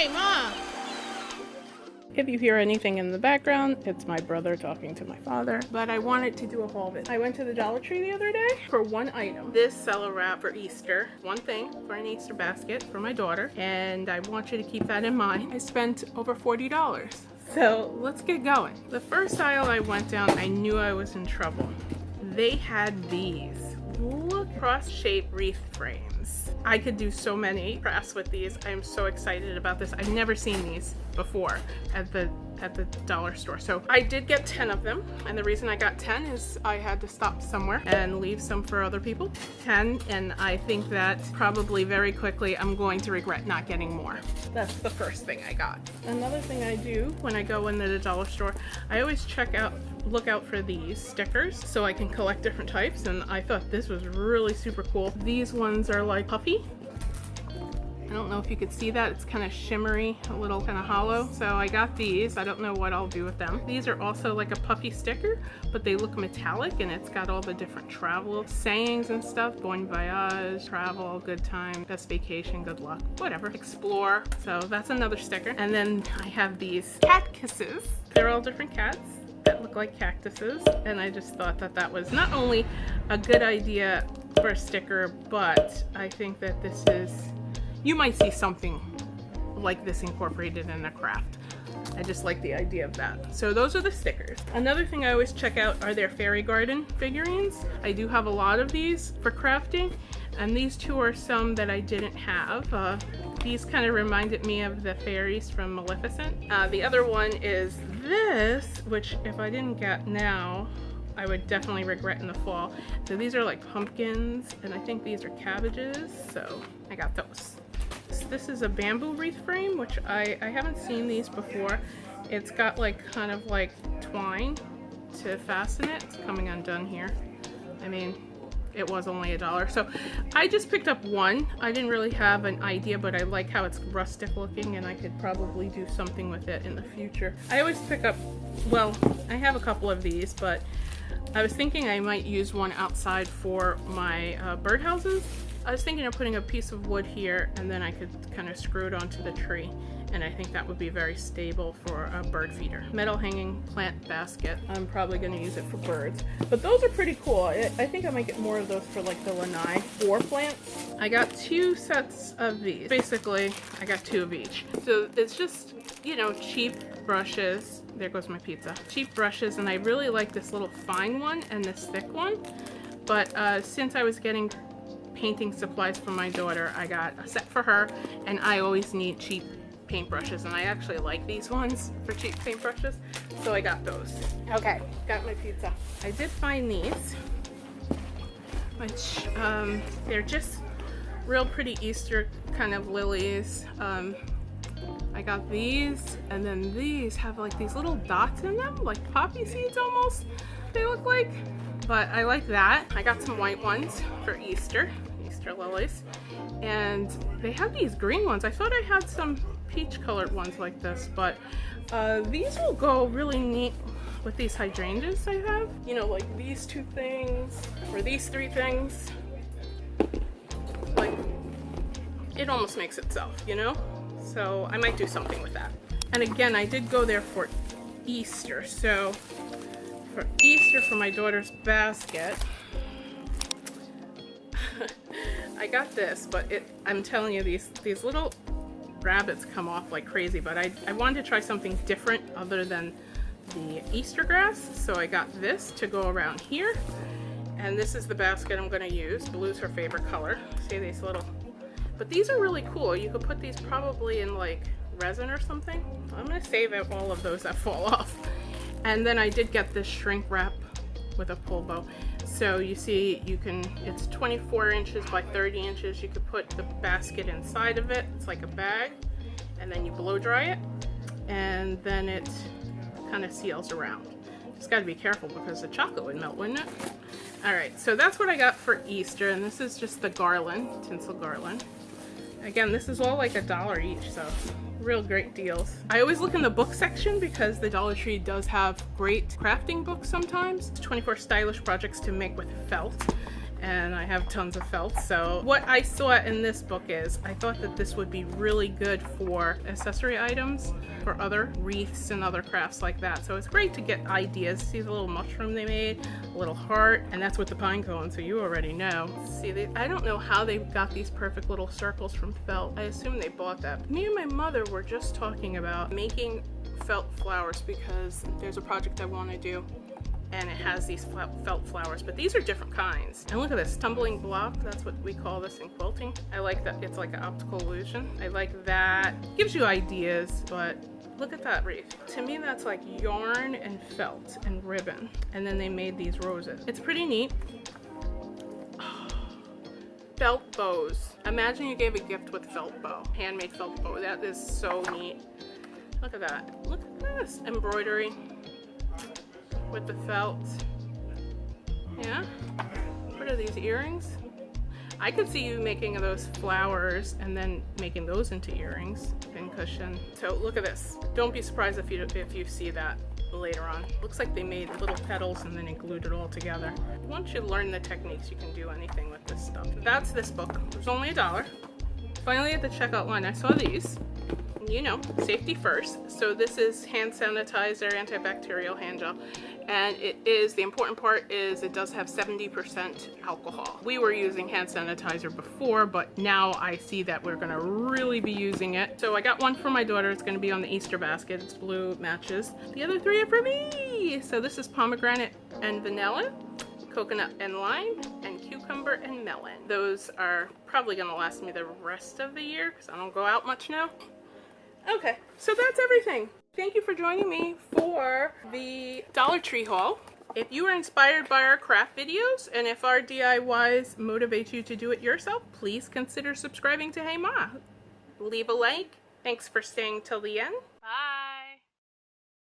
Hey, Ma! If you hear anything in the background, it's my brother talking to my father, but I wanted to do a haul of it. I went to the Dollar Tree the other day for one item. This cello wrap for Easter. One thing for an Easter basket for my daughter, and I want you to keep that in mind. I spent over $40. So let's get going. The first aisle I went down, I knew I was in trouble. They had these. Look, cross-shaped wreath frames. I could do so many crafts with these. I'm so excited about this. I've never seen these before at the dollar store. So I did get 10 of them, and the reason I got 10 is I had to stop somewhere and leave some for other people. 10, and I think that probably very quickly I'm going to regret not getting more. That's the first thing I got. Another thing I do when I go into the dollar store, I always look out for these stickers so I can collect different types, and I thought this was really super cool. These ones are like puffy. I don't know if you could see that. It's kind of shimmery, a little kind of hollow. So I got these. I don't know what I'll do with them. These are also like a puffy sticker, but they look metallic, and it's got all the different travel sayings and stuff. Bon voyage, travel, good time, best vacation, good luck, whatever. Explore. So that's another sticker. And then I have these cat kisses. They're all different cats that look like cactuses, and I just thought that that was not only a good idea for a sticker, but I think that this is, you might see something like this incorporated in a craft. I just like the idea of that. So those are the stickers. Another thing I always check out are their fairy garden figurines. I do have a lot of these for crafting, and these two are some that I didn't have. These kind of reminded me of the fairies from Maleficent. The other one is this, which if I didn't get now, I would definitely regret in the fall. So these are like pumpkins, and I think these are cabbages, so I got those. This is a bamboo wreath frame, which I haven't seen these before. It's got like kind of like twine to fasten it. It's coming undone here. I mean, it was only $1. So I just picked up one. I didn't really have an idea, but I like how it's rustic looking, and I could probably do something with it in the future. I always pick up, well, I have a couple of these, but I was thinking I might use one outside for my birdhouses. I was thinking of putting a piece of wood here, and then I could kind of screw it onto the tree, and I think that would be very stable for a bird feeder. Metal hanging plant basket. I'm probably going to use it for birds, but those are pretty cool. I think I might get more of those for like the lanai or plants. I got 2 sets of these. Basically, I got 2 of each. So it's just, you know, cheap brushes. There goes my pizza. Cheap brushes, and I really like this little fine one and this thick one, but since I was getting painting supplies for my daughter, I got a set for her, and I always need cheap paintbrushes, and I actually like these ones for cheap paintbrushes, so I got those. Okay, got my pizza. I did find these, which they're just real pretty Easter kind of lilies. I got these, and then these have like these little dots in them, like poppy seeds almost, they look like. But I like that. I got some white ones for Easter lilies, and they have these green ones. I thought I had some peach colored ones like this, but these will go really neat with these hydrangeas I have. You know, like these 2 things, or these 3 things. Like, it almost makes itself, you know? So I might do something with that. And again, I did go there for Easter, so for Easter, for my daughter's basket, I got this, but I'm telling you, these little rabbits come off like crazy, but I wanted to try something different other than the Easter grass, so I got this to go around here, and this is the basket I'm going to use. Blue's her favorite color. See these little, but these are really cool. You could put these probably in like resin or something. I'm going to save all of those that fall off. And then I did get this shrink wrap with a pull bow. So you see, it's 24 inches by 30 inches. You could put the basket inside of it. It's like a bag, and then you blow dry it, and then it kind of seals around. Just got to be careful because the chocolate would melt, wouldn't it? All right, so that's what I got for Easter, and this is just the garland, tinsel garland. Again, this is all like $1 each, so real great deals. I always look in the book section because the Dollar Tree does have great crafting books sometimes. 24 stylish projects to make with felt. and I have tons of felt. So what I saw in this book is I thought that this would be really good for accessory items for other wreaths and other crafts like that. So it's great to get ideas. See the little mushroom they made, a little heart, and that's with the pine cone, so you already know. See, I don't know how they got these perfect little circles from felt. I assume they bought that. Me and my mother were just talking about making felt flowers because there's a project I want to do, and it has these felt flowers, but these are different kinds. And look at this tumbling block. That's what we call this in quilting. I like that it's like an optical illusion. I like that. Gives you ideas, but look at that wreath. To me, that's like yarn and felt and ribbon, and then they made these roses. It's pretty neat. Felt bows. Imagine you gave a gift with felt bow, handmade felt bow. That is so neat. Look at that. Look at this embroidery with the felt. Yeah. What are these, earrings? I could see you making those flowers and then making those into earrings, pin cushion. So look at this. Don't be surprised if you see that later on. Looks like they made little petals and then they glued it all together. Once you learn the techniques, you can do anything with this stuff. That's this book. It was only $1. Finally at the checkout line, I saw these. You know, safety first. So this is hand sanitizer, antibacterial hand gel, and the important part is it does have 70% alcohol. We were using hand sanitizer before, but now I see that we're gonna really be using it. So I got one for my daughter. It's gonna be on the Easter basket. It's blue, it matches. The other 3 are for me. So this is pomegranate and vanilla, coconut and lime, and cucumber and melon. Those are probably gonna last me the rest of the year because I don't go out much now. Okay, so that's everything. Thank you for joining me for the Dollar Tree haul. If you are inspired by our craft videos and if our DIYs motivate you to do it yourself, please consider subscribing to Hey Maaa. Leave a like. Thanks for staying till the end.